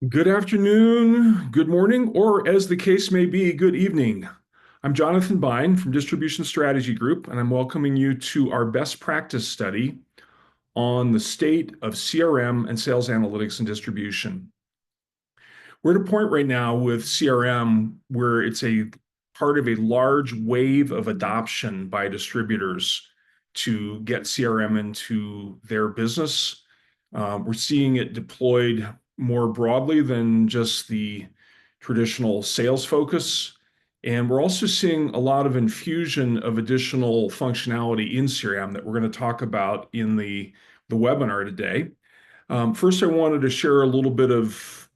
Good afternoon, good morning, or as the case may be, good evening. I'm Jonathan Bine from Distribution Strategy Group, and I'm welcoming you to our best practice study on the state of CRM and sales analytics and distribution. We're at a point right now with CRM where it's a part of a large wave of adoption by distributors to get CRM into their business. We're seeing it deployed more broadly than just the traditional sales focus. And we're also seeing a lot of infusion of additional functionality in CRM that we're going to talk about in the webinar today. First, I wanted to share a little bit of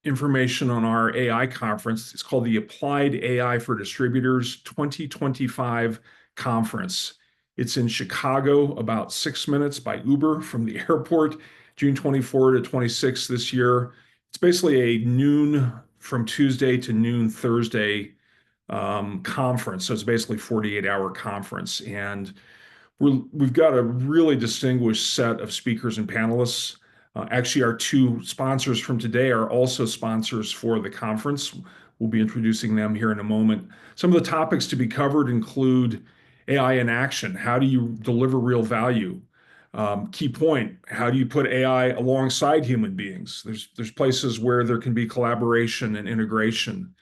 information on our AI conference. It's called the Applied AI for Distributors 2025 conference. It's in Chicago, about 6 minutes by Uber from the airport, June 24 to 26 this year. It's basically a noon from Tuesday to noon Thursday conference. So it's basically a 48-hour conference. And we've got a really distinguished set of speakers and panelists. Actually, our two sponsors from today are also sponsors for the conference. We'll be introducing them here in a moment. Some of the topics to be covered include AI in action. How do you deliver real value? Key point, how do you put AI alongside human beings? There's places where there can be collaboration and integration.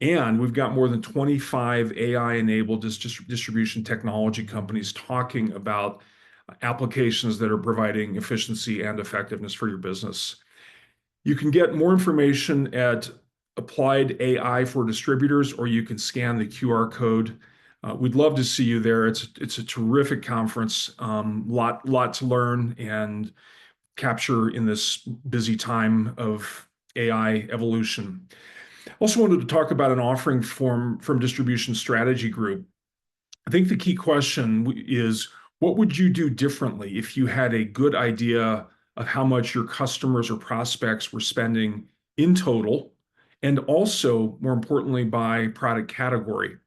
And we've got more than 25 AI-enabled distribution technology companies talking about applications that are providing efficiency and effectiveness for your business. You can get more information at Applied AI for Distributors, or you can scan the QR code. We'd love to see you there. It's a terrific conference, lot to learn and capture in this busy time of AI evolution. Also wanted to talk about an offering from Distribution Strategy Group. I think the key question is, what would you do differently if you had a good idea of how much your customers or prospects were spending in total, and also, more importantly, by product category?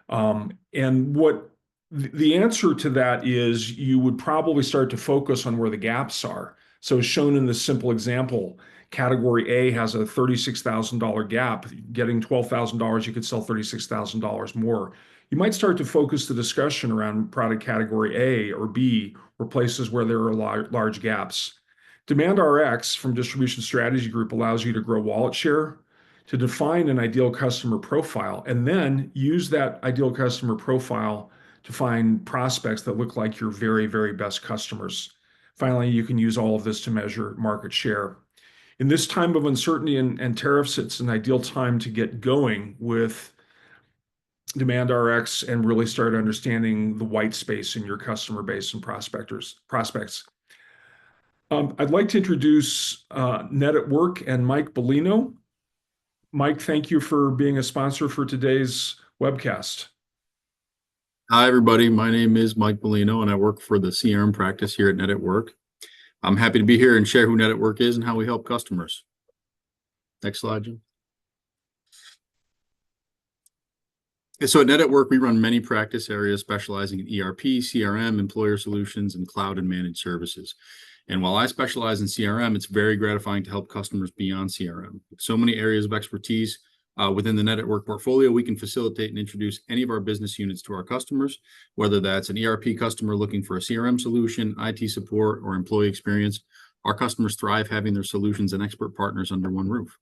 And what the answer to that is, you would probably start to focus on where the gaps are. So as shown in this simple example, category A has a $36,000 gap. Getting $12,000, you could sell $36,000 more. You might start to focus the discussion around product category A or B, or places where there are large gaps. Demand RX from Distribution Strategy Group allows you to grow wallet share, to define an ideal customer profile, and then use that ideal customer profile to find prospects that look like your very, very best customers. Finally, you can use all of this to measure market share. In this time of uncertainty and tariffs, it's an ideal time to get going with Demand RX and really start understanding the white space in your customer base and prospects. I'd like to introduce Net at Work and Mike Bellino. Mike, thank you for being a sponsor for today's webcast. Hi, everybody. My name is Mike Bellino, and I work for the CRM practice here at Net at Work. I'm happy to be here and share who Net at Work is and how we help customers. Next slide, Jim. So at Net at Work, we run many practice areas specializing in ERP, CRM, employer solutions, and cloud and managed services. And while I specialize in CRM, it's very gratifying to help customers beyond CRM. With so many areas of expertise within the Net at Work portfolio, we can facilitate and introduce any of our business units to our customers, whether that's an ERP customer looking for a CRM solution, IT support, or employee experience. Our customers thrive having their solutions and expert partners under one roof.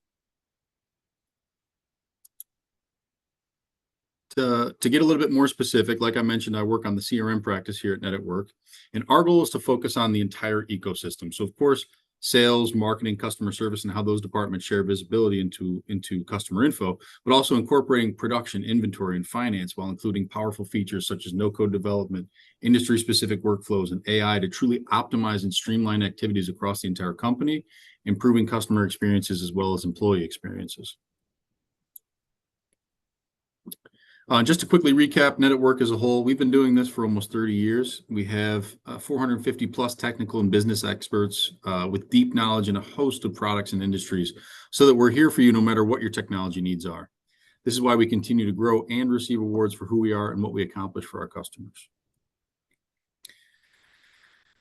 To get a little bit more specific, like I mentioned, I work on the CRM practice here at Net at Work, and our goal is to focus on the entire ecosystem. So, of course, sales, marketing, customer service, and how those departments share visibility into customer info, but also incorporating production, inventory, and finance, while including powerful features such as no-code development, industry-specific workflows, and AI to truly optimize and streamline activities across the entire company, improving customer experiences as well as employee experiences. Just to quickly recap, Net at Work as a whole, we've been doing this for almost 30 years. We have 450 plus technical and business experts with deep knowledge in a host of products and industries, so that we're here for you no matter what your technology needs are. This is why we continue to grow and receive awards for who we are and what we accomplish for our customers.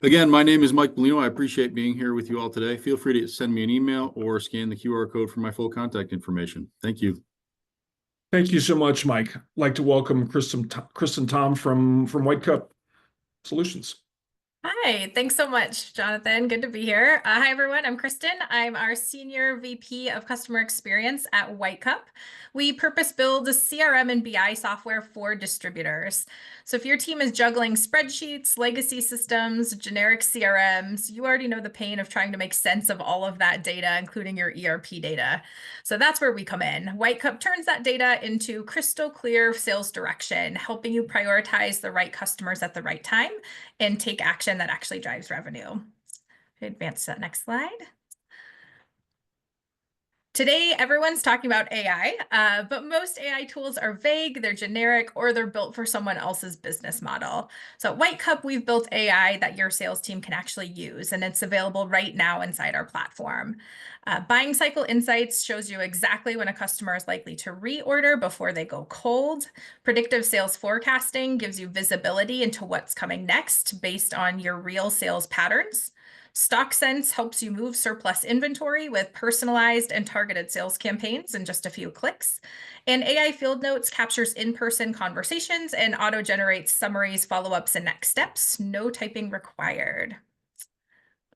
Again, my name is Mike Bellino. I appreciate being here with you all today. Feel free to send me an email or scan the QR code for my full contact information. Thank you. Thank you so much, Mike. I'd like to welcome Kristen Tom from White Cup Solutions. Hi, thanks so much, Jonathan. Good to be here. Hi, everyone. I'm Kristen. I'm our Senior VP of Customer Experience at White Cup. We purpose build CRM and BI software for distributors. So if your team is juggling spreadsheets, legacy systems, generic CRMs, you already know the pain of trying to make sense of all of that data, including your ERP data. So that's where we come in. White Cup turns that data into crystal clear sales direction, helping you prioritize the right customers at the right time and take action that actually drives revenue. Advance to that next slide. Today, everyone's talking about AI, but most AI tools are vague, they're generic, or they're built for someone else's business model. So at White Cup, we've built AI that your sales team can actually use, and it's available right now inside our platform. Buying cycle insights shows you exactly when a customer is likely to reorder before they go cold. Predictive sales forecasting gives you visibility into what's coming next based on your real sales patterns. Stock Sense helps you move surplus inventory with personalized and targeted sales campaigns in just a few clicks. And AI Field Notes captures in-person conversations and auto-generates summaries, follow-ups, and next steps. No typing required.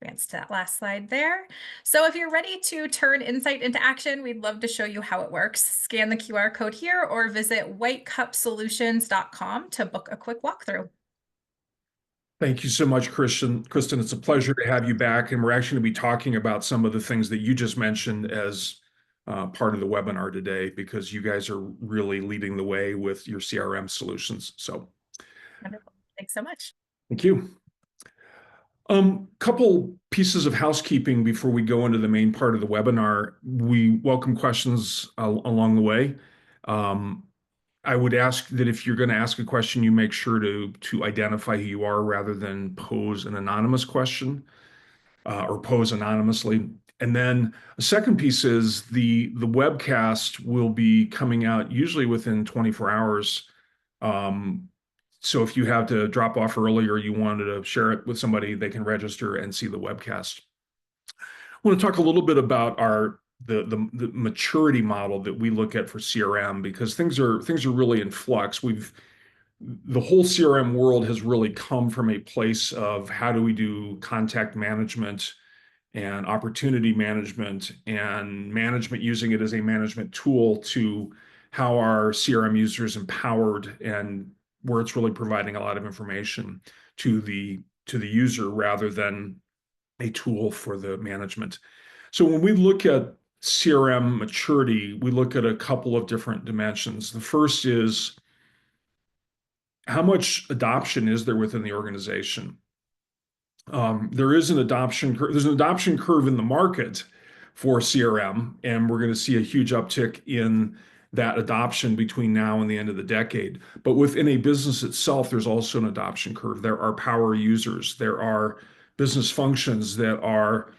Advance to that last slide there. So if you're ready to turn insight into action, we'd love to show you how it works. Scan the QR code here or visit whitecupsolutions.com to book a quick walkthrough. Thank you so much, Kristen. Kristen, it's a pleasure to have you back, and we're actually going to be talking about some of the things that you just mentioned as part of the webinar today, because you guys are really leading the way with your CRM solutions. So, Wonderful. Thanks so much. thank you. Couple pieces of housekeeping before we go into the main part of the webinar. We welcome questions along the way. I would ask that if you're going to ask a question, you make sure to identify who you are rather than pose an anonymous question or pose anonymously. And then a second piece is the webcast will be coming out usually within 24 hours. So if you have to drop off early or you wanted to share it with somebody, they can register and see the webcast. I want to talk a little bit about the maturity model that we look at for CRM, because things are really in flux. The whole CRM world has really come from a place of how do we do contact management and opportunity management and management using it as a management tool to how our CRM users empowered, and where it's really providing a lot of information to the user rather than a tool for the management. So when we look at CRM maturity, we look at a couple of different dimensions. The first is how much adoption is there within the organization? There's an adoption curve in the market for CRM, and we're going to see a huge uptick in that adoption between now and the end of the decade. But within a business itself, there's also an adoption curve. There are power users. There are business functions that are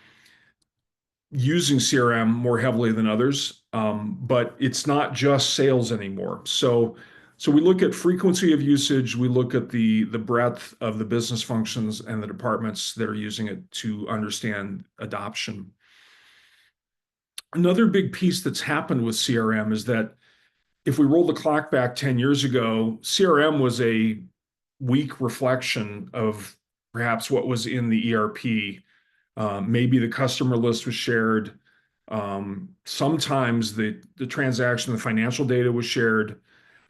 using CRM more heavily than others, but it's not just sales anymore. So we look at frequency of usage, we look at the breadth of the business functions and the departments that are using it to understand adoption. Another big piece that's happened with CRM is that if we roll the clock back 10 years ago, CRM was a weak reflection of perhaps what was in the ERP. Maybe the customer list was shared. Sometimes the transaction, the financial data was shared.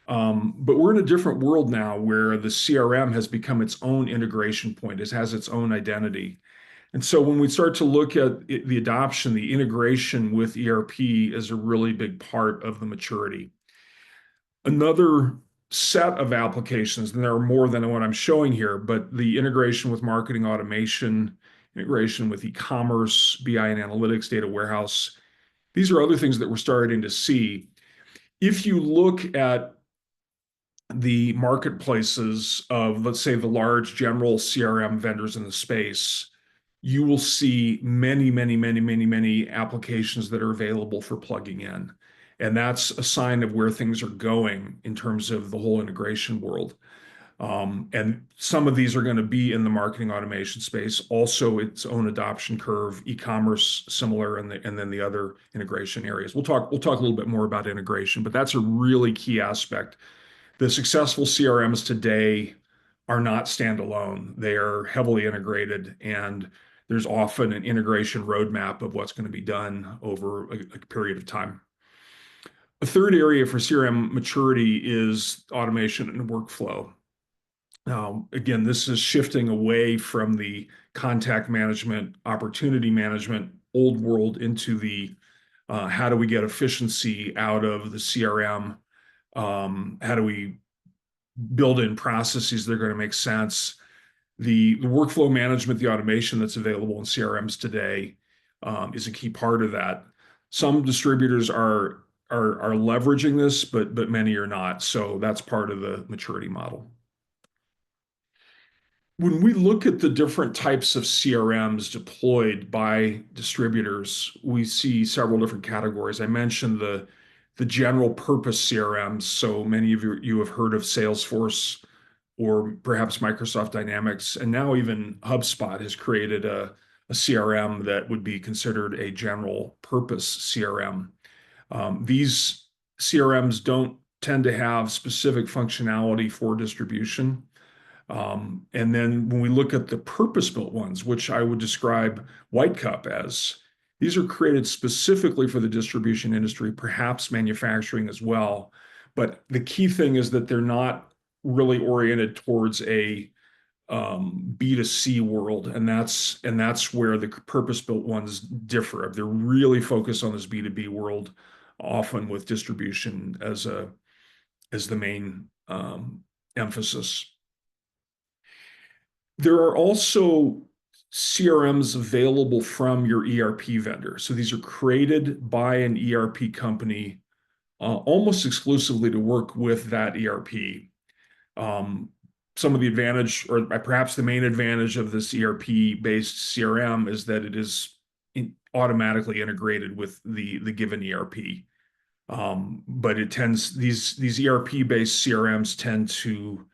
But we're in a different world now where the CRM has become its own integration point. It has its own identity. And so when we start to look at the adoption, the integration with ERP is a really big part of the maturity. Another set of applications, and there are more than what I'm showing here, but the integration with marketing automation, integration with e-commerce, BI and analytics, data warehouse. These are other things that we're starting to see. If you look at the marketplaces of, let's say, the large general CRM vendors in the space, you will see many, many, many, many, many applications that are available for plugging in. And that's a sign of where things are going in terms of the whole integration world. And some of these are going to be in the marketing automation space, also its own adoption curve, e-commerce similar, and then the other integration areas. We'll talk a little bit more about integration, but that's a really key aspect. The successful CRMs today are not standalone. They are heavily integrated, and there's often an integration roadmap of what's going to be done over a period of time. A third area for CRM maturity is automation and workflow. Now, again, this is shifting away from the contact management, opportunity management, old world into the how do we get efficiency out of the CRM? How do we build in processes that are going to make sense? The workflow management, the automation that's available in CRMs today is a key part of that. Some distributors are leveraging this, but many are not. So that's part of the maturity model. When we look at the different types of CRMs deployed by distributors, we see several different categories. I mentioned the general purpose CRMs. So many of you have heard of Salesforce or perhaps Microsoft Dynamics, and now even HubSpot has created a CRM that would be considered a general purpose CRM. These CRMs don't tend to have specific functionality for distribution. And then when we look at the purpose-built ones, which I would describe White Cup as, these are created specifically for the distribution industry, perhaps manufacturing as well. But the key thing is that they're not really oriented towards a B2C world, and that's where the purpose-built ones differ. They're really focused on this B2B world, often with distribution as the main emphasis. There are also CRMs available from your ERP vendor. So these are created by an ERP company almost exclusively to work with that ERP. Some of the advantage, or perhaps the main advantage of this ERP-based CRM is that it is automatically integrated with the given ERP. But these ERP-based CRMs tend to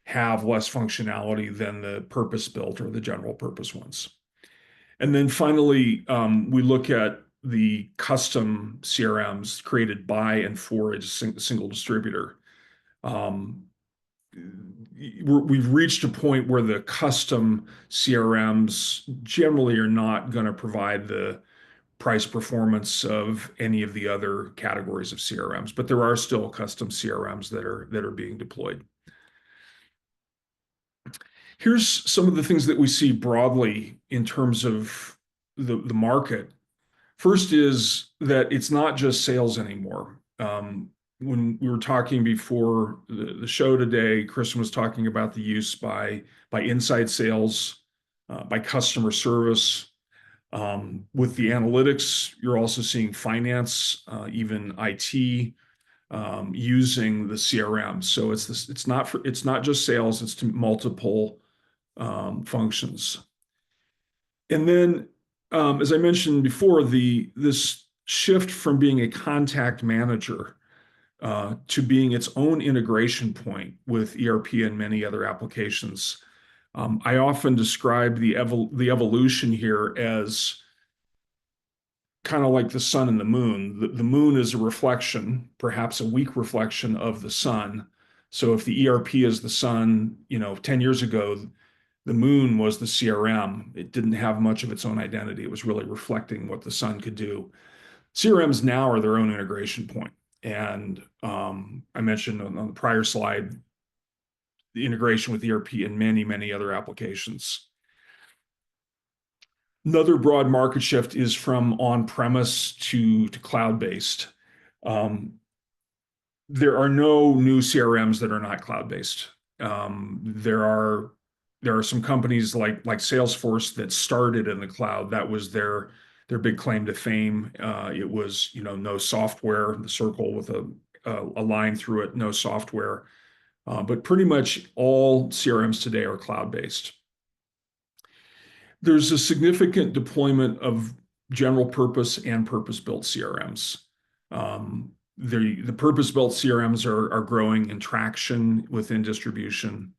have less functionality than the purpose-built or the general purpose ones. And then finally, we look at the custom CRMs created by and for a single distributor. We've reached a point where the custom CRMs generally are not going to provide the price performance of any of the other categories of CRMs, but there are still custom CRMs that are being deployed. Here's some of the things that we see broadly in terms of the market. First is that it's not just sales anymore. When we were talking before the show today, Kristen was talking about the use by inside sales, by customer service. With the analytics, you're also seeing finance, even IT, using the CRM. So it's not just sales; it's to multiple functions. And then, as I mentioned before, this shift from being a contact manager to being its own integration point with ERP and many other applications. I often describe the evolution here as kind of like the sun and the moon. The moon is a reflection, perhaps a weak reflection of the sun. So if the ERP is the sun, 10 years ago, the moon was the CRM. It didn't have much of its own identity. It was really reflecting what the sun could do. CRMs now are their own integration point. And I mentioned on the prior slide, the integration with ERP and many, many other applications. Another broad market shift is from on-premise to cloud-based. There are no new CRMs that are not cloud-based. There are some companies like Salesforce that started in the cloud. That was their big claim to fame. It was no software, the circle with a line through it, no software. But pretty much all CRMs today are cloud-based. There's a significant deployment of general purpose and purpose-built CRMs. The purpose-built CRMs are growing in traction within distribution.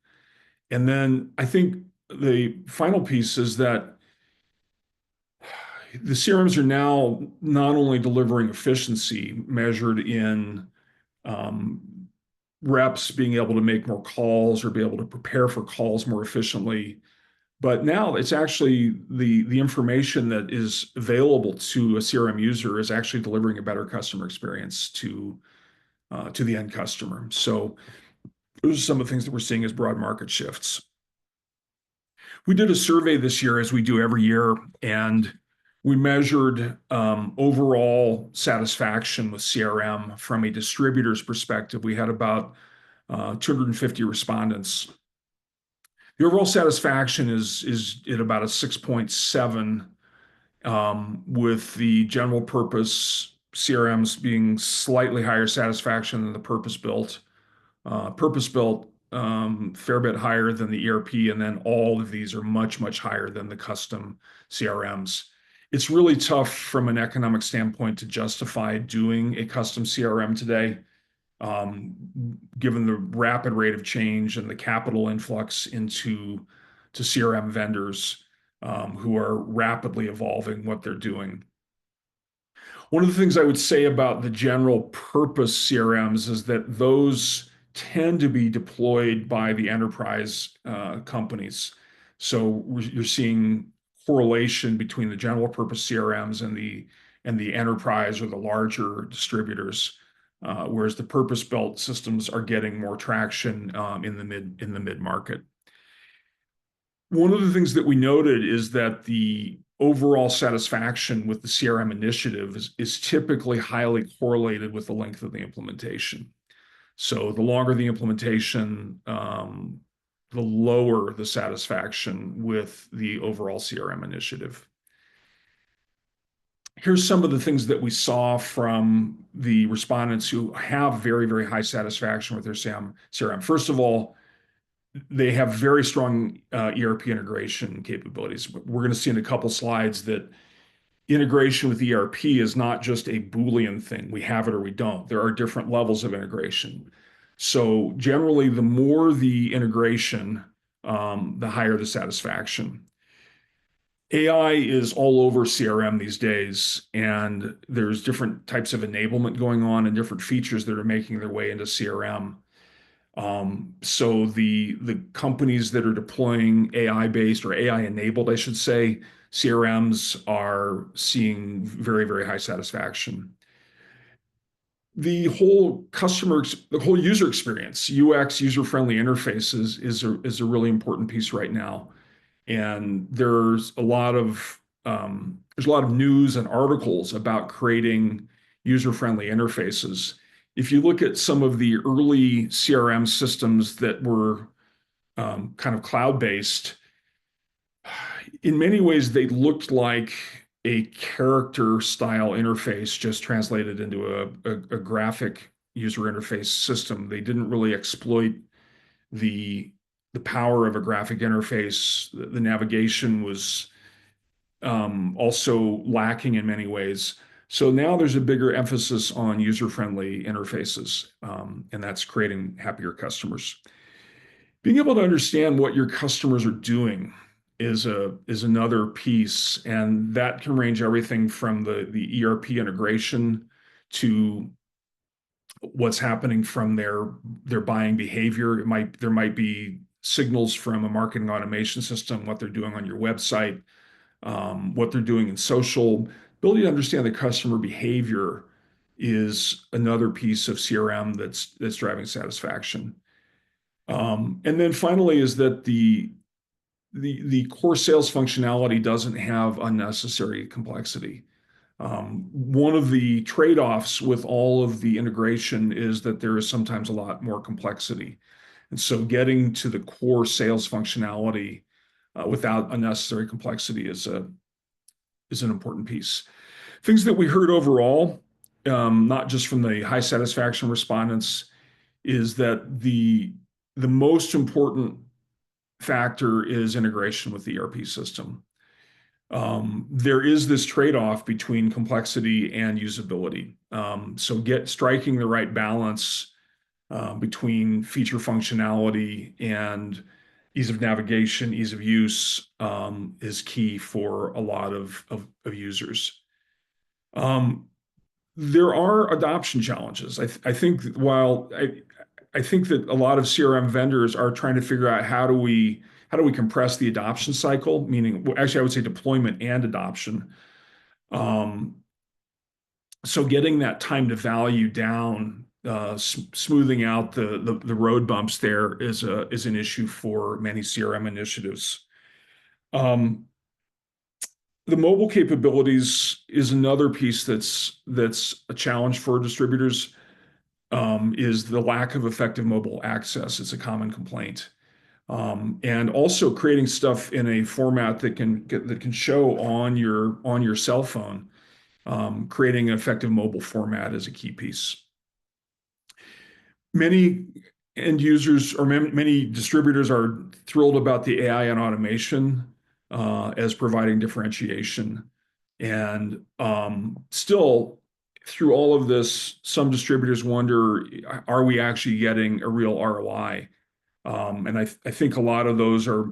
And then I think the final piece is that the CRMs are now not only delivering efficiency measured in um, reps being able to make more calls or be able to prepare for calls more efficiently, but now it's actually the information that is available to a CRM user is actually delivering a better customer experience to the end customer. So those are some of the things that we're seeing as broad market shifts. We did a survey this year, as we do every year, and we measured overall satisfaction with CRM from a distributor's perspective. We had about 250 respondents. The overall satisfaction is at about a 6.7, with the general purpose CRMs being slightly higher satisfaction than the purpose-built. Purpose-built, fair bit higher than the ERP, and then all of these are much, much higher than the custom CRMs. It's really tough from an economic standpoint to justify doing a custom CRM today, given the rapid rate of change and the capital influx into CRM vendors, who are rapidly evolving what they're doing. One of the things I would say about the general purpose CRMs is that those tend to be deployed by the enterprise companies. So you're seeing correlation between the general purpose CRMs and the enterprise or the larger distributors, whereas the purpose-built systems are getting more traction in the mid-market. One of the things that we noted is that the overall satisfaction with the CRM initiative is typically highly correlated with the length of the implementation. So the longer the implementation, the lower the satisfaction with the overall CRM initiative. Here's some of the things that we saw from the respondents who have very, very high satisfaction with their CRM. First of all, they have very strong ERP integration capabilities. We're going to see in a couple slides that integration with ERP is not just a Boolean thing. We have it or we don't. There are different levels of integration. So generally, the more the integration, the higher the satisfaction. AI is all over CRM these days, and there's different types of enablement going on and different features that are making their way into CRM. So the companies that are deploying AI-based or AI-enabled, I should say, CRMs are seeing very, very high satisfaction. The whole user experience, UX, user-friendly interfaces, is a really important piece right now. And there's a lot of news and articles about creating user-friendly interfaces. If you look at some of the early CRM systems that were kind of cloud-based, in many ways they looked like a character style interface just translated into a graphic user interface system. They didn't really exploit the power of a graphic interface. The navigation was also lacking in many ways. So now there's a bigger emphasis on user-friendly interfaces, and that's creating happier customers. Being able to understand what your customers are doing is another piece, and that can range everything from the ERP integration to what's happening from their buying behavior. There might be signals from a marketing automation system, what they're doing on your website, what they're doing in social. Ability to understand the customer behavior is another piece of CRM that's driving satisfaction. And then finally is that the core sales functionality doesn't have unnecessary complexity. One of the trade-offs with all of the integration is that there is sometimes a lot more complexity. And so getting to the core sales functionality without unnecessary complexity is an important piece. Things that we heard overall, not just from the high satisfaction respondents, is that the most important factor is integration with the ERP system. There is this trade-off between complexity and usability. So striking the right balance between feature functionality and Ease of navigation, ease of use is key for a lot of users. Um, there are adoption challenges. I think while I think that a lot of CRM vendors are trying to figure out how do we compress the adoption cycle, meaning well, actually I would say deployment and adoption. Um, so getting that time to value down, smoothing out the road bumps there is an issue for many CRM initiatives. Um, the mobile capabilities is another piece that's a challenge for distributors. Is the lack of effective mobile access. It's a common complaint. And also creating stuff in a format that can show on your cell phone. Creating an effective mobile format is a key piece. Many end users or many distributors are thrilled about the AI and automation as providing differentiation. And still, through all of this, some distributors wonder, are we actually getting a real ROI? And I think a lot of those are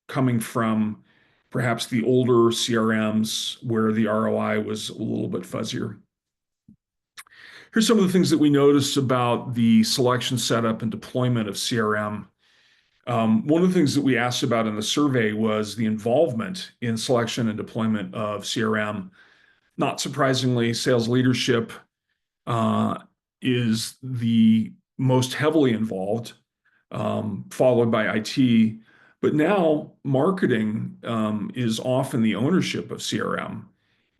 coming from perhaps the older CRMs where the ROI was a little bit fuzzier. Here's some of the things that we noticed about the selection, setup, and deployment of CRM. One of the things that we asked about in the survey was the involvement in selection and deployment of CRM. Not surprisingly, sales leadership uh, is the most heavily involved, followed by IT. But now marketing is often the ownership of CRM.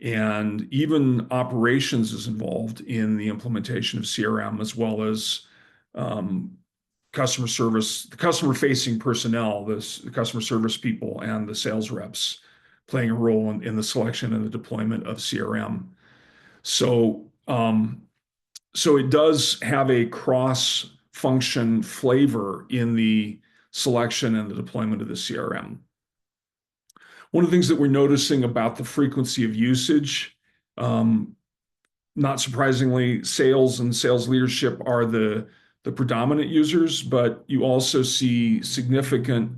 And even operations is involved in the implementation of CRM, as well as um, customer service, the customer facing personnel, the customer service people, and the sales reps playing a role in the selection and the deployment of CRM. So, so it does have a cross function flavor in the selection and the deployment of the CRM. One of the things that we're noticing about the frequency of usage, um, not surprisingly, sales and sales leadership are the predominant users, but you also see significant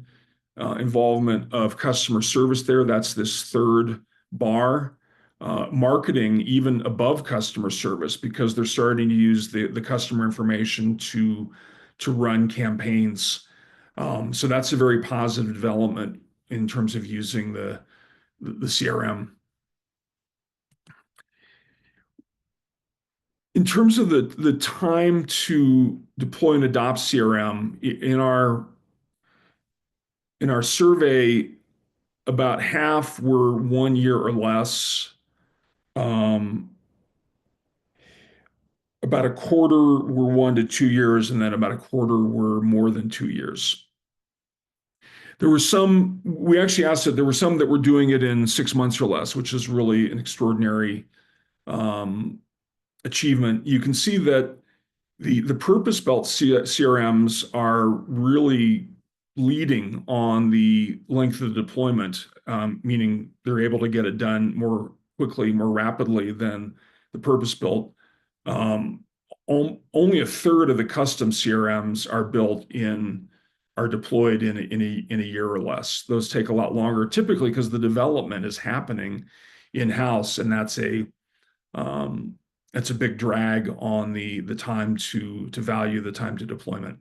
involvement of customer service there. That's this third bar. Marketing even above customer service because they're starting to use the customer information to run campaigns. So that's a very positive development in terms of using the CRM. In terms of the time to deploy and adopt CRM, in our survey, about half were 1 year or less. Um, about a quarter were 1 to 2 years, and then about a quarter were more than 2 years. There were some, we actually asked that there were some that were doing it in 6 months or less, which is really an extraordinary um, achievement. You can see that the purpose-built CRMs are really leading on the length of the deployment, meaning they're able to get it done more quickly, more rapidly than the purpose-built. Um, Only a third of the custom CRMs are deployed in a year or less. Those take a lot longer, typically because the development is happening in-house, and um, that's a big drag on the time to value the time to deployment.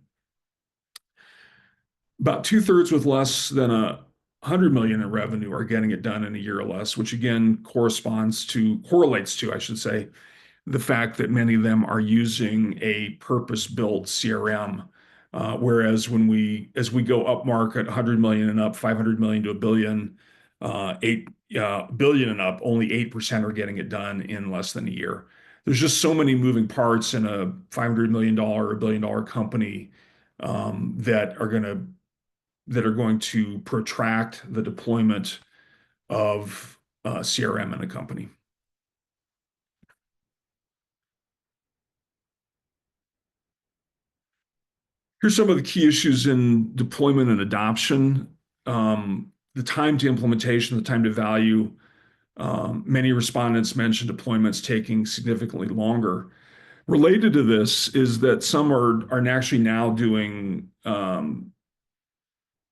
About 2/3 with less than 100 million in revenue are getting it done in a year or less, which again correlates to, I should say, the fact that many of them are using a purpose-built CRM. Whereas as we go up market, 100 million and up, 500 million to a billion, 8 billion and up, only 8% are getting it done in less than a year. There's just so many moving parts in a $500 million or $1 billion company that are going to protract the deployment of CRM in a company. Here's some of the key issues in deployment and adoption. The time to implementation, the time to value. Many respondents mentioned deployments taking significantly longer. Related to this is that some are actually now doing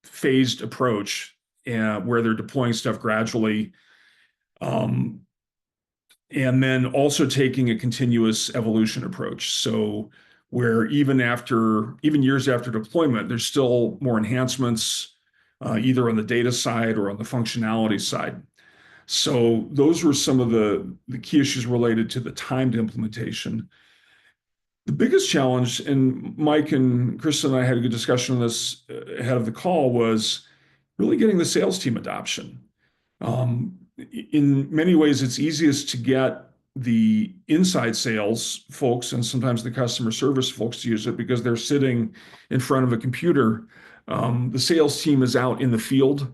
phased approach where they're deploying stuff gradually. And then also taking a continuous evolution approach. So where even years after deployment, there's still more enhancements, either on the data side or on the functionality side. So those were some of the key issues related to the timed implementation. The biggest challenge, and Mike and Chris and I had a good discussion on this ahead of the call, was really getting the sales team adoption. In many ways, it's easiest to get the inside sales folks and sometimes the customer service folks to use it because they're sitting in front of a computer. The sales team is out in the field,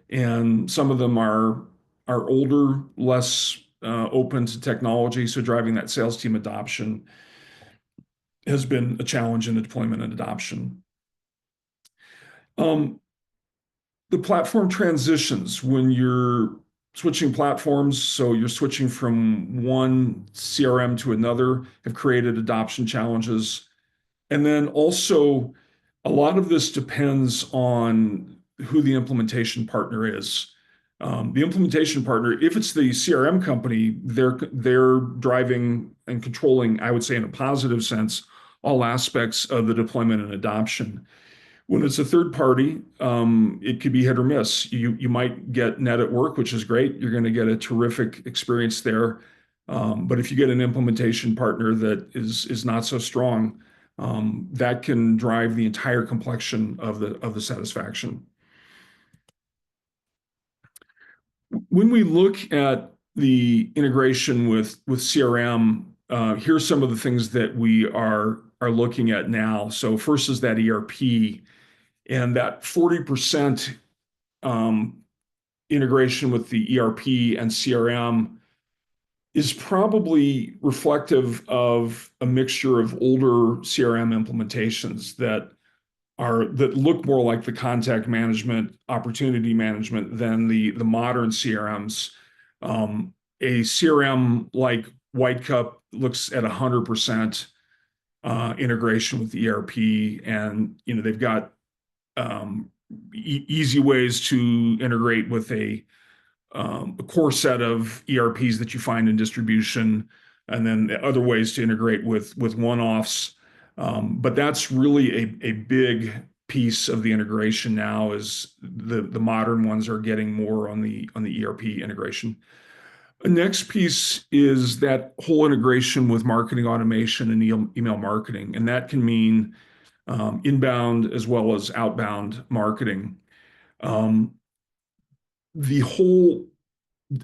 and some of them are older, less open to technology. So driving that sales team adoption has been a challenge in the deployment and adoption. The platform transitions when you're switching platforms, so you're switching from one CRM to another, have created adoption challenges. And then also, a lot of this depends on who the implementation partner is. The implementation partner, if it's the CRM company, they're driving and controlling, I would say in a positive sense, all aspects of the deployment and adoption. When it's a third party, it could be hit or miss. You might get net at work, which is great. You're going to get a terrific experience there. But if you get an implementation partner that is not so strong, that can drive the entire complexion of the satisfaction. When we look at the integration with CRM, here's some of the things that we are looking at now. So first is that ERP. And that 40% integration with the ERP and CRM is probably reflective of a mixture of older CRM implementations that look more like the contact management, opportunity management than the modern CRMs. A CRM like Whitecup looks at 100% integration with the ERP, and they've got easy ways to integrate with a core set of ERPs that you find in distribution, and then other ways to integrate with one-offs. But that's really a big piece of the integration now, is the modern ones are getting more on the ERP integration. The next piece is that whole integration with marketing automation and email marketing, and that can mean inbound as well as outbound marketing. The whole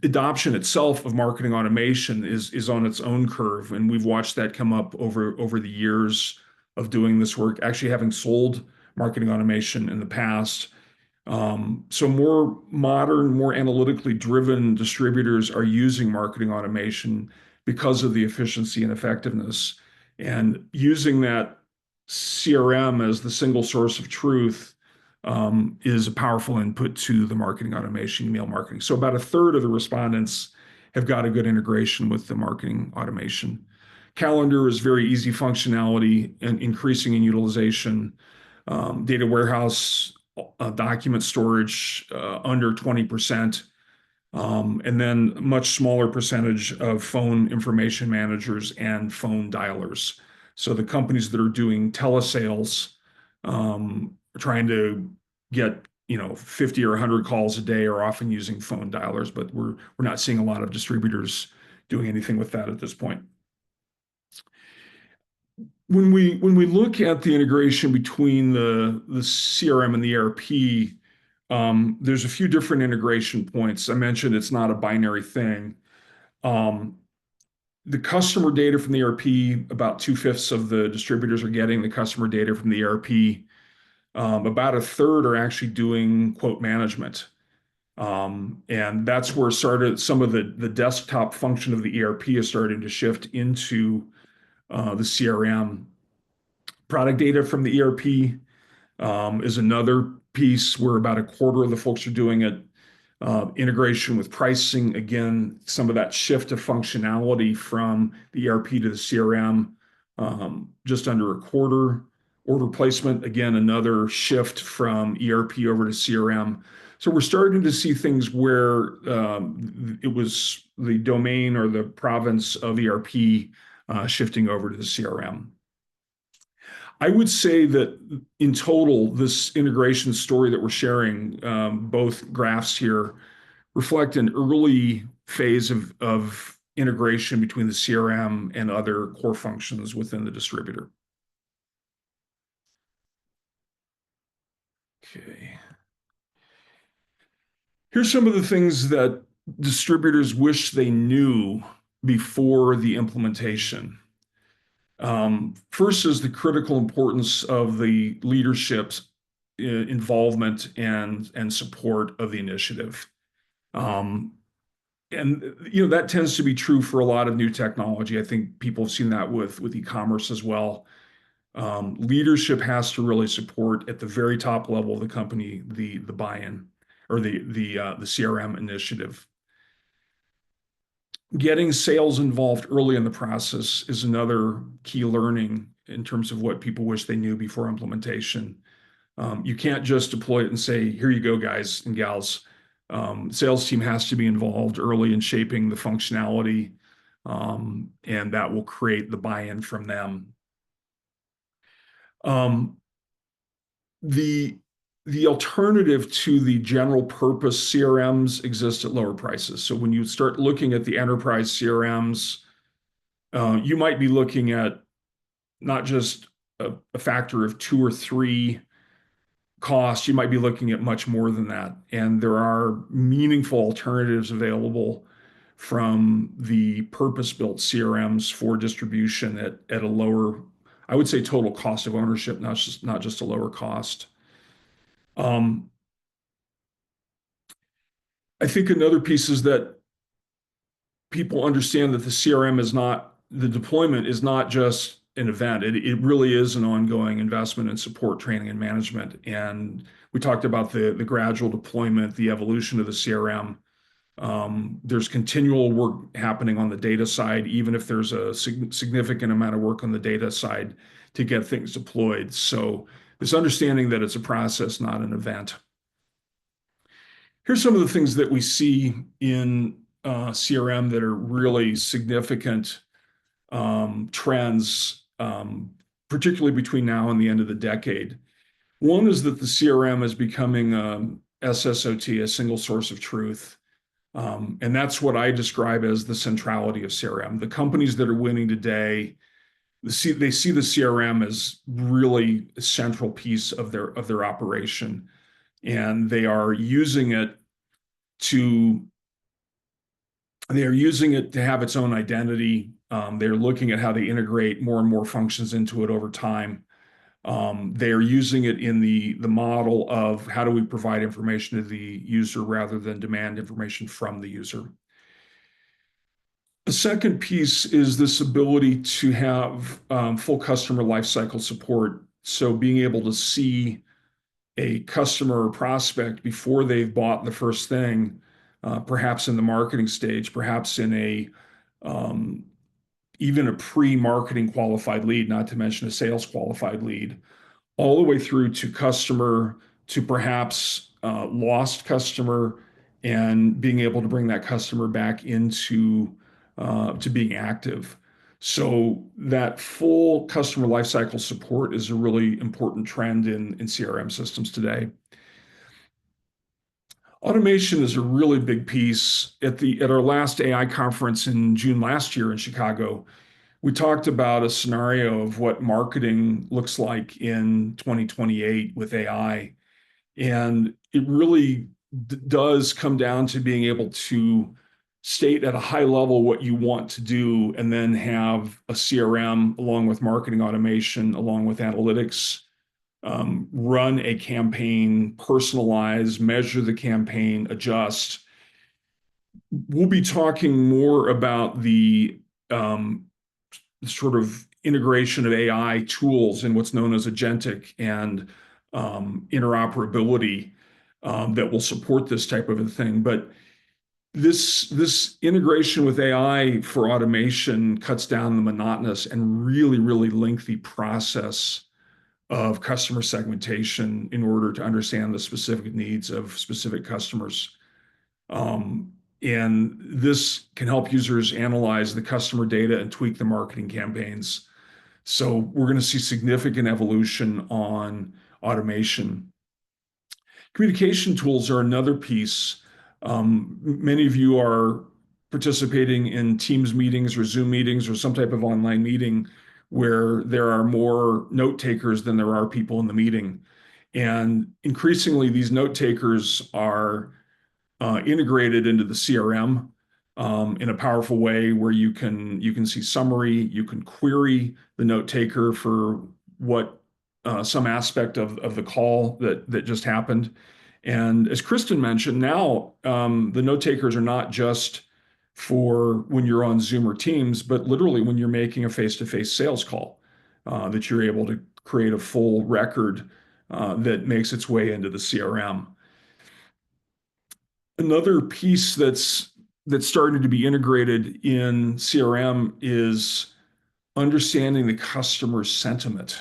adoption itself of marketing automation is on its own curve, and we've watched that come up over the years of doing this work, actually having sold marketing automation in the past. So more modern, more analytically driven distributors are using marketing automation because of the efficiency and effectiveness. And using that CRM as the single source of truth is a powerful input to the marketing automation, email marketing. So about a third of the respondents have got a good integration with the marketing automation. Calendar is very easy functionality and increasing in utilization. Data warehouse, document storage under 20%. And then a much smaller percentage of phone information managers and phone dialers. So the companies that are doing telesales, trying to get 50 or 100 calls a day, are often using phone dialers, but we're not seeing a lot of distributors doing anything with that at this point. When we look at the integration between the CRM and the ERP, there's a few different integration points. I mentioned it's not a binary thing. The customer data from the ERP, about 2/5 of the distributors are getting the customer data from the ERP. About a third are actually doing quote management. And that's where some of the desktop function of the ERP is starting to shift into the CRM. Product data from the ERP is another piece where about a quarter of the folks are doing it. Integration with pricing, again, some of that shift of functionality from the ERP to the CRM, just under a quarter. Order placement, again, another shift from ERP over to CRM. So we're starting to see things where it was the domain or the province of ERP shifting over to the CRM. I would say that in total, this integration story that we're sharing, both graphs here, reflect an early phase of integration between the CRM and other core functions within the distributor. Okay. Here's some of the things that distributors wish they knew before the implementation. First is the critical importance of the leadership's involvement and support of the initiative. Um, and that tends to be true for a lot of new technology. I think people have seen that with e-commerce as well. Leadership has to really support at the very top level of the company the buy-in or the CRM initiative. Getting sales involved early in the process is another key learning in terms of what people wish they knew before implementation. You can't just deploy it and say, here you go, guys and gals. Sales team has to be involved early in shaping the functionality, and that will create the buy-in from them. Um, the alternative to the general purpose CRMs exists at lower prices. So when you start looking at the enterprise CRMs, you might be looking at not just a factor of 2 or 3 cost, you might be looking at much more than that. And there are meaningful alternatives available from the purpose-built CRMs for distribution at a lower, I would say, total cost of ownership, not just a lower cost. I think another piece is that people understand that the CRM is not, the deployment is not just an event. It really is an ongoing investment in support, training, and management. And we talked about the gradual deployment, the evolution of the CRM. There's continual work happening on the data side, even if there's a significant amount of work on the data side to get things deployed. So this understanding that it's a process, not an event. Here's some of the things that we see in CRM that are really significant trends, particularly between now and the end of the decade. One is that the CRM is becoming SSOT, a single source of truth. And that's what I describe as the centrality of CRM. The companies that are winning today, they see the CRM as really a central piece of their operation, and they are using it to have its own identity. They're looking at how they integrate more and more functions into it over time. They are using it in the model of how do we provide information to the user rather than demand information from the user. The second piece is this ability to have full customer lifecycle support. So being able to see a customer or prospect before they've bought the first thing, perhaps in the marketing stage, perhaps in even a pre-marketing qualified lead, not to mention a sales qualified lead, all the way through to customer, to perhaps lost customer, and being able to bring that customer back into to being active. So that full customer lifecycle support is a really important trend in CRM systems today. Automation is a really big piece. At our last AI conference in June last year in Chicago, we talked about a scenario of what marketing looks like in 2028 with AI. And it really does come down to being able to state at a high level what you want to do, and then have a CRM along with marketing automation, along with analytics, run a campaign, personalize, measure the campaign, adjust. We'll be talking more about the sort of integration of AI tools and what's known as agentic and interoperability that will support this type of a thing. But this integration with AI for automation cuts down the monotonous and really, really lengthy process of customer segmentation in order to understand the specific needs of specific customers. And this can help users analyze the customer data and tweak the marketing campaigns. So we're going to see significant evolution on automation. Communication tools are another piece. Many of you are participating in Teams meetings or Zoom meetings or some type of online meeting where there are more note takers than there are people in the meeting. And increasingly, these note takers are integrated into the CRM in a powerful way where you can see summary, you can query the note taker for what some aspect of the call that just happened. And as Kristen mentioned, now the note takers are not just for when you're on Zoom or Teams, but literally when you're making a face-to-face sales call, that you're able to create a full record that makes its way into the CRM. Another piece that's starting to be integrated in CRM is understanding the customer sentiment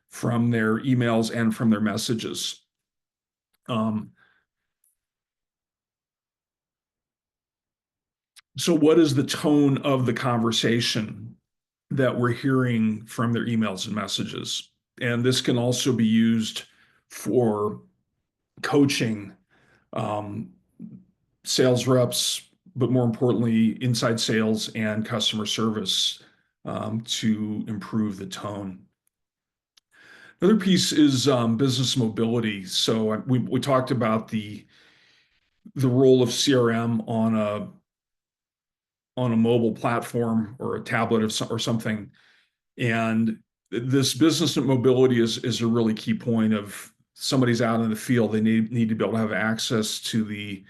from their emails and from their messages. So what is the tone of the conversation that we're hearing from their emails and messages? And this can also be used for coaching um, sales reps, but more importantly, inside sales and customer service to improve the tone. Another piece is business mobility. So we talked about the role of CRM on a mobile platform or a tablet or something. And this business mobility is a really key point of somebody's out in the field. They need to be able to have access to the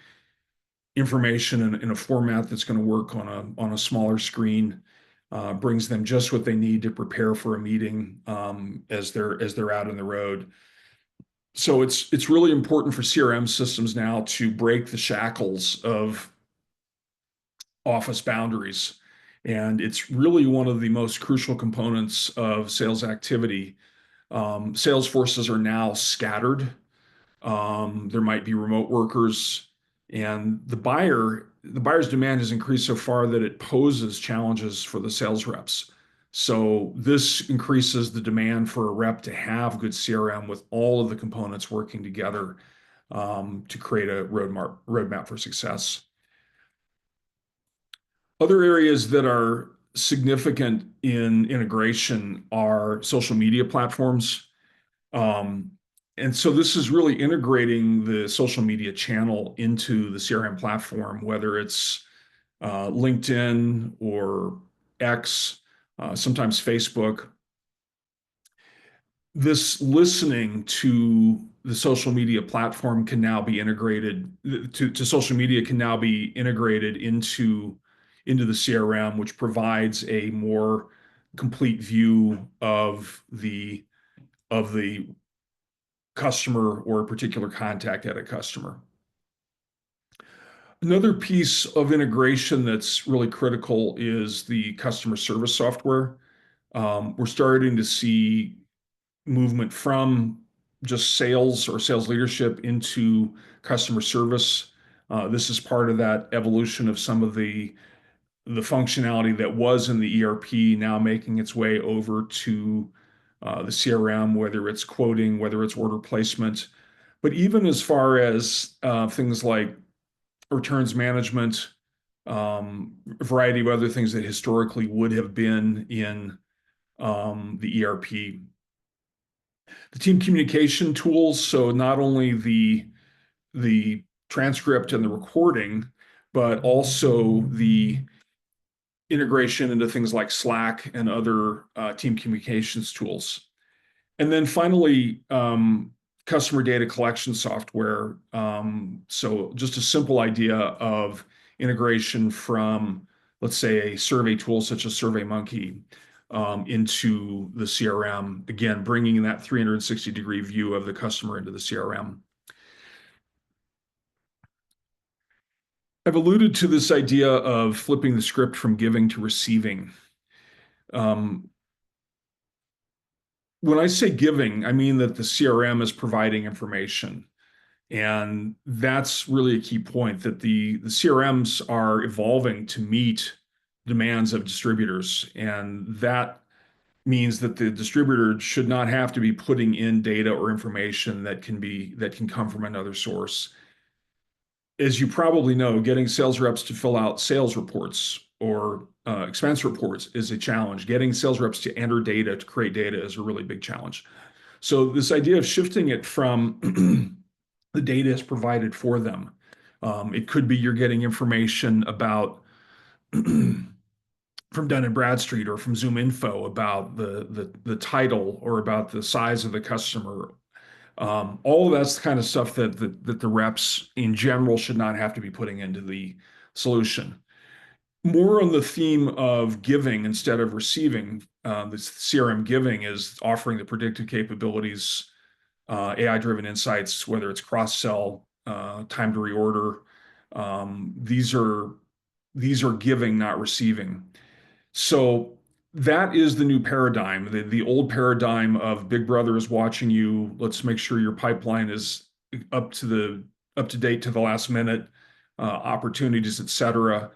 information in a format that's going to work on a smaller screen, brings them just what they need to prepare for a meeting as they're out on the road. So it's really important for CRM systems now to break the shackles of office boundaries. And it's really one of the most crucial components of sales activity. Sales forces are now scattered. There might be remote workers, and the buyer's demand has increased so far that it poses challenges for the sales reps. So this increases the demand for a rep to have good CRM with all of the components working together to create a roadmap for success. Other areas that are significant in integration are social media platforms. Um, and so this is really integrating the social media channel into the CRM platform, whether it's LinkedIn or X, sometimes Facebook. This listening to the social media platform can now be integrated to social media can now be integrated into the CRM, which provides a more complete view of the customer or a particular contact at a customer. Another piece of integration that's really critical is the customer service software. We're starting to see movement from just sales or sales leadership into customer service. This is part of that evolution of some of the functionality that was in the ERP now making its way over to the CRM, whether it's quoting, whether it's order placement, but even as far as things like returns management, a variety of other things that historically would have been in the ERP. The team communication tools, so not only the transcript and the recording, but also the integration into things like Slack and other team communications tools. And then finally, customer data collection software. So just a simple idea of integration from, let's say, a survey tool such as SurveyMonkey into the CRM, again, bringing that 360-degree view of the customer into the CRM. I've alluded to this idea of flipping the script from giving to receiving. Um, when I say giving, I mean that the CRM is providing information. And that's really a key point, that the CRMs are evolving to meet demands of distributors. And that means that the distributor should not have to be putting in data or information that can come from another source. As you probably know, getting sales reps to fill out sales reports or expense reports is a challenge. Getting sales reps to enter data, to create data, is a really big challenge. So this idea of shifting it from the data is provided for them. It could be you're getting information about from Dun and Bradstreet or from Zoom Info about the title or about the size of the customer. All of that's the kind of stuff that the reps in general should not have to be putting into the solution. More on the theme of giving instead of receiving, this CRM giving is offering the predictive capabilities, AI-driven insights, whether it's cross-sell, time to reorder. These are giving, not receiving. So that is the new paradigm. The old paradigm of Big Brother is watching you. Let's make sure your pipeline is up to date to the last minute, opportunities, et cetera.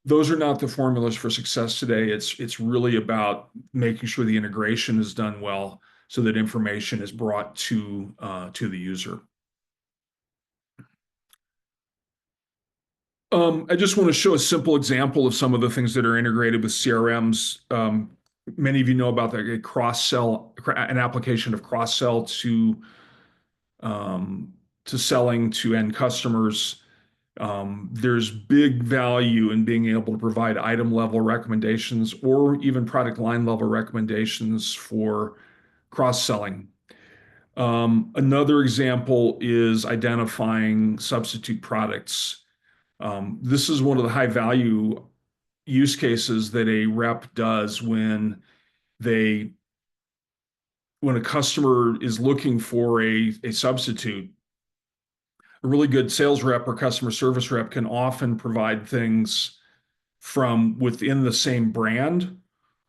Those are not the formulas for success today. It's really about making sure the integration is done well so that information is brought to the user. I just want to show a simple example of some of the things that are integrated with CRMs. Many of you know about the cross-sell, an application of cross-sell to selling to end customers. There's big value in being able to provide item level recommendations or even product line level recommendations for cross-selling. Another example is identifying substitute products. This is one of the high value use cases that a rep does they when a customer is looking for a substitute. A really good sales rep or customer service rep can often provide things from within the same brand,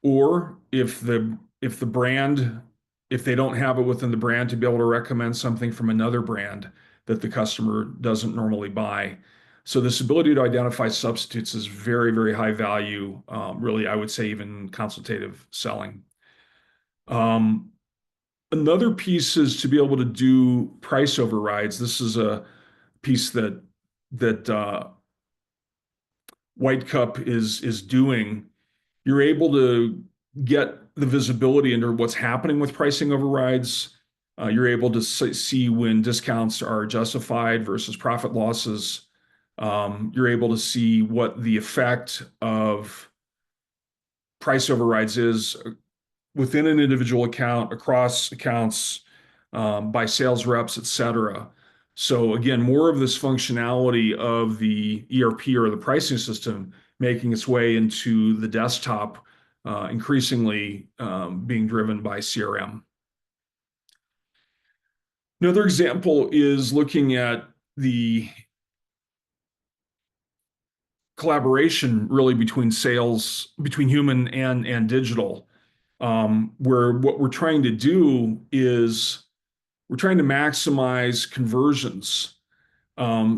or if the brand, if they don't have it within the brand, to be able to recommend something from another brand that the customer doesn't normally buy. So this ability to identify substitutes is very, very high value. Really, I would say even consultative selling. Another piece is to be able to do price overrides. This is a piece that White Cup is doing. You're able to get the visibility into what's happening with pricing overrides. You're able to see when discounts are justified versus profit losses. You're able to see what the effect of price overrides is within an individual account, across accounts, by sales reps, et cetera. So again, more of this functionality of the ERP or the pricing system making its way into the desktop, increasingly being driven by CRM. Another example is looking at the collaboration really between human and digital, where what we're trying to do is we're trying to maximize conversions.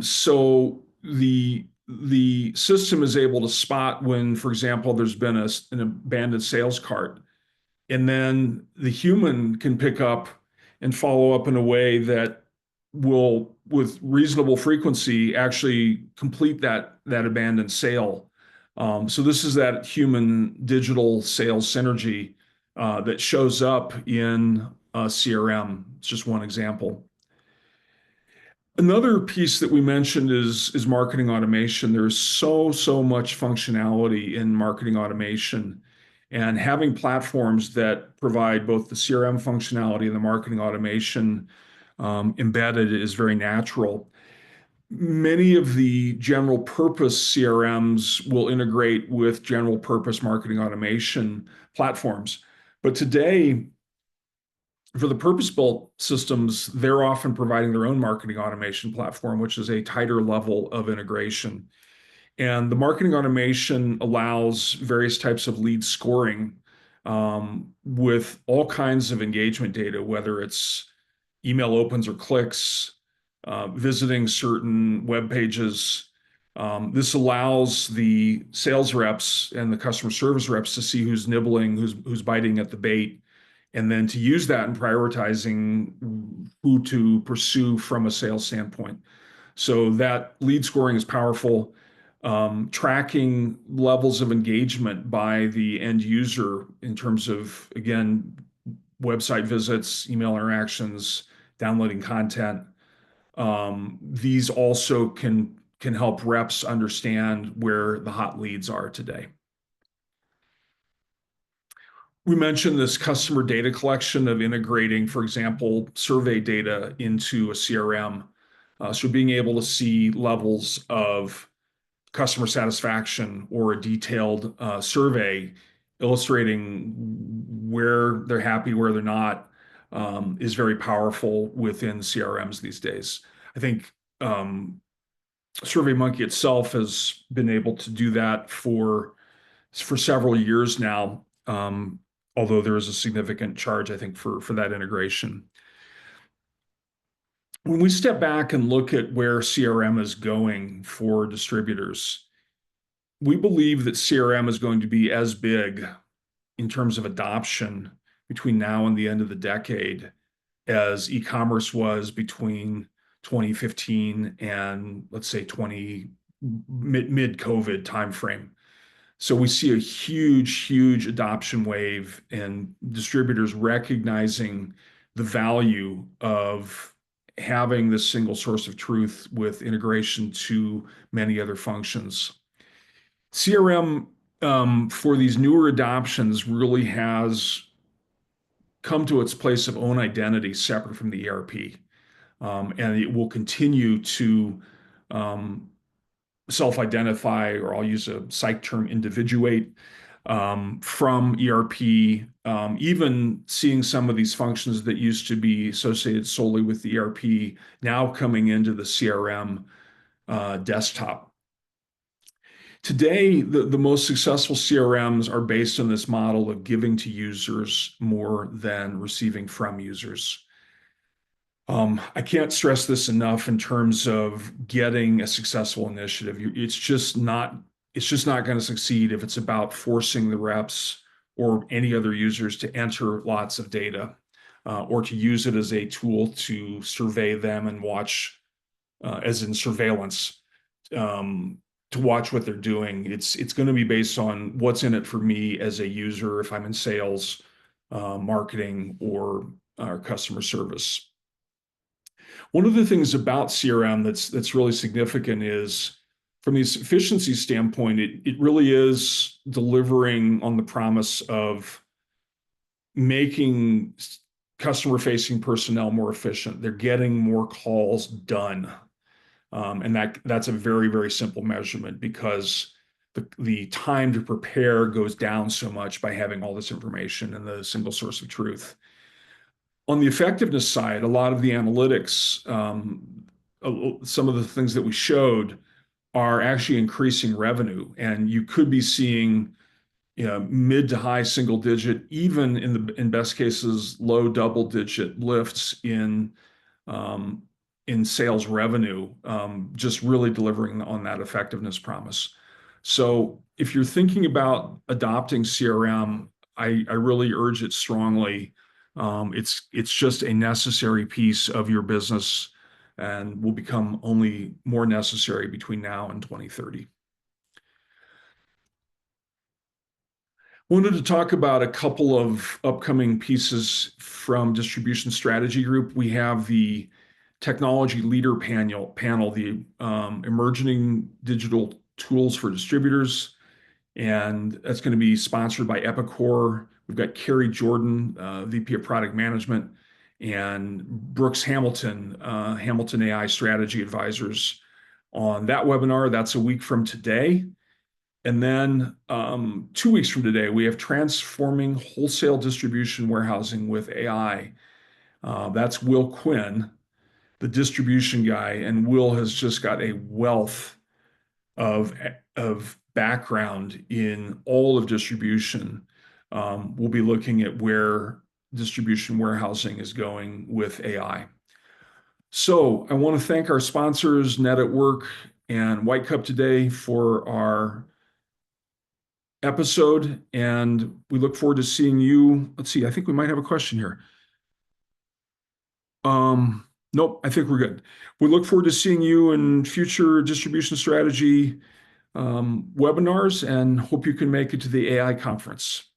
So the system is able to spot when, for example, there's been an abandoned sales cart, and then the human can pick up and follow up in a way that will, with reasonable frequency, actually complete that abandoned sale. So this is that human digital sales synergy that shows up in CRM. It's just one example. Another piece that we mentioned is marketing automation. There's so much functionality in marketing automation, and having platforms that provide both the CRM functionality and the marketing automation embedded is very natural. Many of the general purpose CRMs will integrate with general purpose marketing automation platforms. But today, for the purpose-built systems, they're often providing their own marketing automation platform, which is a tighter level of integration. And the marketing automation allows various types of lead scoring with all kinds of engagement data, whether it's email opens or clicks, visiting certain web pages. This allows the sales reps and the customer service reps to see who's nibbling, who's biting at the bait, and then to use that in prioritizing who to pursue from a sales standpoint. So that lead scoring is powerful. Tracking levels of engagement by the end user in terms of, again, website visits, email interactions, downloading content. These also can help reps understand where the hot leads are today. We mentioned this customer data collection of integrating, for example, survey data into a CRM. So being able to see levels of customer satisfaction or a detailed survey illustrating where they're happy, where they're not, is very powerful within CRMs these days. I think SurveyMonkey itself has been able to do that for several years now, although there is a significant charge, I think, for that integration. When we step back and look at where CRM is going for distributors, we believe that CRM is going to be as big in terms of adoption between now and the end of the decade as e-commerce was between 2015 and, let's say, mid-COVID timeframe. So we see a huge adoption wave and distributors recognizing the value of having this single source of truth with integration to many other functions. CRM for these newer adoptions really has come to its place of own identity separate from the ERP. And it will continue to self-identify, or I'll use a psych term, individuate from ERP, even seeing some of these functions that used to be associated solely with the ERP now coming into the CRM desktop. Today, the most successful CRMs are based on this model of giving to users more than receiving from users. I can't stress this enough in terms of getting a successful initiative. It's just not going to succeed if it's about forcing the reps or any other users to enter lots of data or to use it as a tool to survey them and watch, as in surveillance, to watch what they're doing. It's going to be based on what's in it for me as a user if I'm in sales, marketing, or customer service. One of the things about CRM that's really significant is, from this efficiency standpoint, it really is delivering on the promise of making customer-facing personnel more efficient. They're getting more calls done. And that's a very simple measurement, because the time to prepare goes down so much by having all this information and the single source of truth. On the effectiveness side, a lot of the analytics, some of the things that we showed are actually increasing revenue, and you could be seeing, mid to high single digit, even in best cases, low double digit lifts in sales revenue, just really delivering on that effectiveness promise. So if you're thinking about adopting CRM, I really urge it strongly. It's just a necessary piece of your business and will become only more necessary between now and 2030. Wanted to talk about a couple of upcoming pieces from Distribution Strategy Group. We have the Technology Leader panel, the Emerging Digital Tools for Distributors, and that's going to be sponsored by Epicor. We've got Carrie Jordan, VP of Product Management, and Brooks Hamilton, Hamilton AI Strategy Advisors, on that webinar. That's a week from today. And then 2 weeks from today, we have Transforming Wholesale Distribution Warehousing with AI. That's Will Quinn, the distribution guy, and Will has just got a wealth of background in all of distribution. we'll be looking at where distribution warehousing is going with AI. So I want to thank our sponsors, Net at Work and White Cup today, for our episode, and we look forward to seeing you. Let's see, I think we might have a question here. Nope, I think we're good. We look forward to seeing you in future distribution strategy webinars, and hope you can make it to the AI conference.